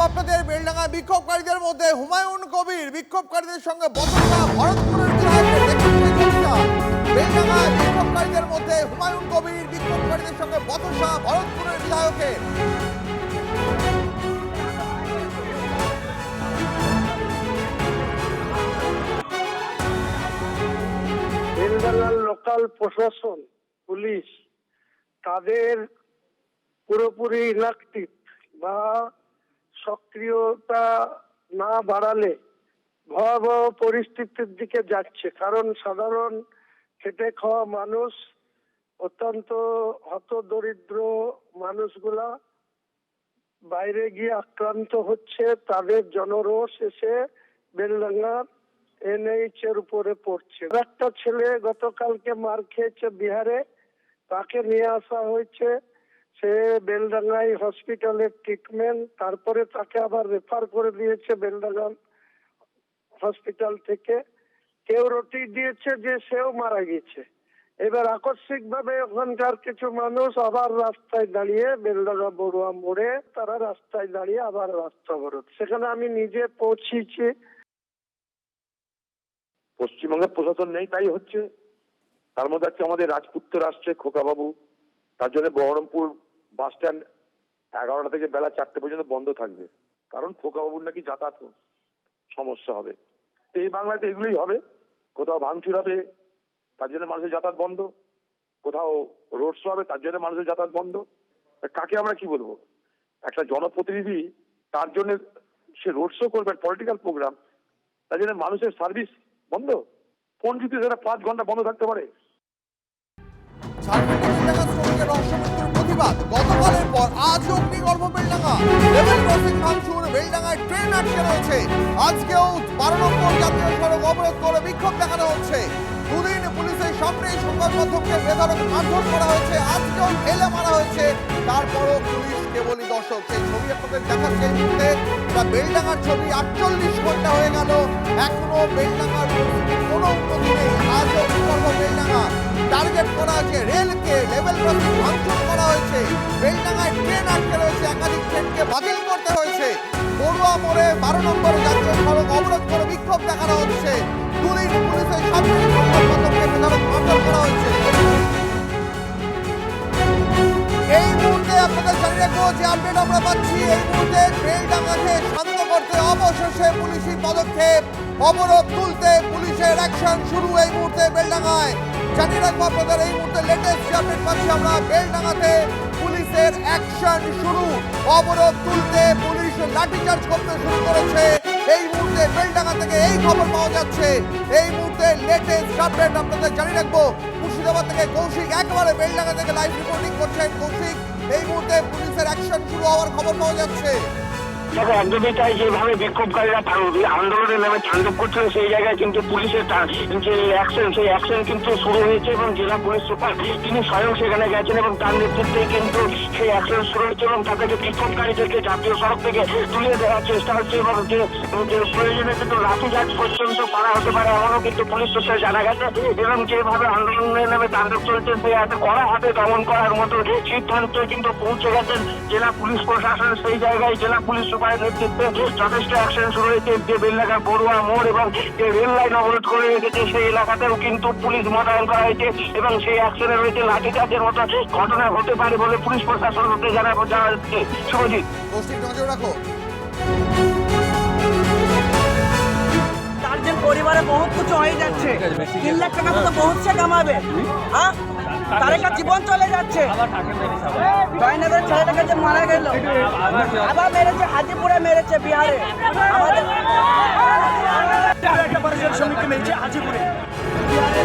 আপনাদের বেলডাঙ্গা বিক্ষোভকারীদের মধ্যে হুমায়ুন কবির বিক্ষোভকারীদের সঙ্গে বচসা ভরতপুরের বিধায়কের দেখুন সেই ছবিটা। বেলডাঙ্গা বিক্ষোভকারীদের মধ্যে হুমায়ুন কবির বিক্ষোভকারীদের সঙ্গে বচসা ভরতপুরের বিধায়কের। বেলডাঙ্গার লোকাল প্রশাসন পুলিশ তাদের পুরোপুরি ইনঅ্যাক্টিভ বা সক্রিয়তা না বাড়ালে ভয়াবহ পরিস্থিতির দিকে যাচ্ছে। কারণ সাধারণ খেটে খাওয়া মানুষ, অত্যন্ত হতদরিদ্র মানুষগুলা বাইরে গিয়ে আক্রান্ত হচ্ছে। তাদের জনরোষ এসে বেলডাঙ্গার NH এর উপরে পড়ছে। একটা ছেলে গতকালকে মার খেয়েছে বিহারে, তাকে নিয়ে আসা হয়েছে। সে বেলডাঙ্গাই হসপিটালের ট্রিটমেন্ট, তারপরে তাকে আবার রেফার করে দিয়েছে বেলডাঙ্গা হসপিটাল থেকে। কেউ রটি দিয়েছে যে সেও মারা গেছে। এবার আকস্মিক ভাবে ওখানকার কিছু মানুষ আবার রাস্তায় দাঁড়িয়ে, বেলডাঙ্গা বড়ুয়া মোড়ে তারা রাস্তায় দাঁড়িয়ে আবার রাস্তা অবরোধ। সেখানে আমি নিজে পৌঁছেছি। পশ্চিমবঙ্গের প্রশাসন নেই, তাই হচ্ছে। তার মধ্যে হচ্ছে আমাদের রাজপুত্র আসছে খোকাবাবু, তার জন্য বহরমপুর বাস স্ট্যান্ড 11টা থেকে বেলা 4টে পর্যন্ত বন্ধ থাকবে। কারণ খোকাবাবুর নাকি যাতায়াত সমস্যা হবে। তো এই বাংলাতে এগুলোই হবে। কোথাও ভাঙচুর হবে, তার জন্য মানুষের যাতায়াত বন্ধ। কোথাও রোড শো হবে, তার জন্য মানুষের যাতায়াত বন্ধ। কাকে আমরা কি বলবো? একটা জনপ্রতিনিধি, তার জন্য সে রোড শো করবে, পলিটিক্যাল প্রোগ্রাম, তার জন্য মানুষের সার্ভিস বন্ধ। কোন যদি সেটা 5 ঘন্টা বন্ধ থাকতে পারে? প্রতিবাদ গতকালের পর আজ অগ্নিগর্ভ বেলডাঙ্গা, লেভেল ক্রসিং ভাঙচুর, বেলডাঙ্গায় ট্রেন আটকে রয়েছে। আজকেও 12 নম্বর জাতীয় সড়ক অবরোধ করে বিক্ষোভ দেখানো হচ্ছে। দুদিন পুলিশের সামনে সংবাদ মাধ্যমকে বেধড়ক মারধর করা হয়েছে, আজকেও ঢেলে মারা হয়েছে। তারপরও পুলিশ কেবলই দর্শক। সেই ছবি আপনাদের দেখাচ্ছে এই মুহূর্তে। এটা বেলডাঙ্গার ছবি। 48 ঘন্টা হয়ে গেল, এখনো বেলডাঙ্গার কোনো উন্নতি নেই। আজও অগ্নিগর্ভ বেলডাঙ্গা। টার্গেট করা হয়েছে রেলকে, লেভেল ক্রসিং ভাঙচুর করা হয়েছে, বেলডাঙ্গায় ট্রেন আটকে রয়েছে, একাধিক ট্রেনকে বাতিল করতে হয়েছে। বড়ুয়া মোড়ে 12 নম্বর জাতীয় সড়ক অবরোধ করে বিক্ষোভ দেখানো হচ্ছে। দুদিন পুলিশের সামনে সংবাদ মাধ্যমকে বেধড়ক মারধর করা হয়েছে। এই মুহূর্তে আপনাদের জানিয়ে রাখবো যে আপডেট আমরা পাচ্ছি, এই মুহূর্তে বেলডাঙ্গাকে শান্ত করতে অবশেষে পুলিশি পদক্ষেপ, অবরোধ তুলতে পুলিশের অ্যাকশন শুরু এই মুহূর্তে বেলডাঙ্গায়। জানিয়ে রাখবো আপনাদের এই মুহূর্তে লেটেস্ট আপডেট পাচ্ছি আমরা। বেলডাঙ্গাতে পুলিশের অ্যাকশন শুরু, অবরোধ তুলতে পুলিশ লাঠিচার্জ করতে শুরু করেছে। এই মুহূর্তে বেলডাঙ্গা থেকে এই খবর পাওয়া যাচ্ছে। এই মুহূর্তে লেটেস্ট আপডেট আপনাদের জানিয়ে রাখবো। মুর্শিদাবাদ থেকে কৌশিক একেবারে বেলডাঙ্গা থেকে লাইভ রিপোর্টিং করছেন। কৌশিক, এই মুহূর্তে পুলিশের অ্যাকশন শুরু হওয়ার খবর পাওয়া যাচ্ছে। দেখো, একদমই তাই। যেভাবে বিক্ষোভকারীরা আন্দোলনের নামে তাণ্ডব করছেন, সেই জায়গায় কিন্তু পুলিশের যে অ্যাকশন, সেই অ্যাকশন কিন্তু শুরু হয়েছে এবং জেলা পুলিশ সুপার তিনি স্বয়ং সেখানে গেছেন এবং তার নেতৃত্বে কিন্তু সেই অ্যাকশন শুরু হয়েছে এবং তাদেরকে বিক্ষোভকারীদেরকে জাতীয় সড়ক থেকে তুলে দেওয়ার চেষ্টা হচ্ছে এবং যে প্রয়োজনে কিন্তু লাঠিচার্জ পর্যন্ত করা হতে পারে এমনও কিন্তু পুলিশ সূত্রে জানা গেছে। এবং যেভাবে আন্দোলনের নামে তাণ্ডব চলছে, সেই কড়া হাতে দমন করার মতো সিদ্ধান্ত কিন্তু পৌঁছে গেছেন জেলা পুলিশ প্রশাসন। সেই জায়গায় জেলা পুলিশ সুপারের নেতৃত্বে যথেষ্ট অ্যাকশন শুরু হয়েছে। যে বেলডাঙ্গা বড়ুয়া মোড় এবং যে রেল লাইন অবরোধ করে রেখেছে, সেই এলাকাতেও কিন্তু পুলিশ মোতায়েন করা হয়েছে এবং সেই অ্যাকশনে রয়েছে লাঠিচার্জের মতো ঘটনা হতে পারে বলে পুলিশ প্রশাসন হতে জানা যাচ্ছে। শুভজিৎ, নজর রাখো। তার যে পরিবারে বহুত কিছু হয়ে যাচ্ছে, 3 লাখ টাকা তো বহুত সে কামাবে, হ্যাঁ তার একটা জীবন চলে যাচ্ছে। জয়নগরের ছেলেটাকে যে মারা গেল, আবার মেরেছে, হাজিপুরে মেরেছে, বিহারে আমাদের শ্রমিককে মেরেছে হাজিপুরে, বিহারে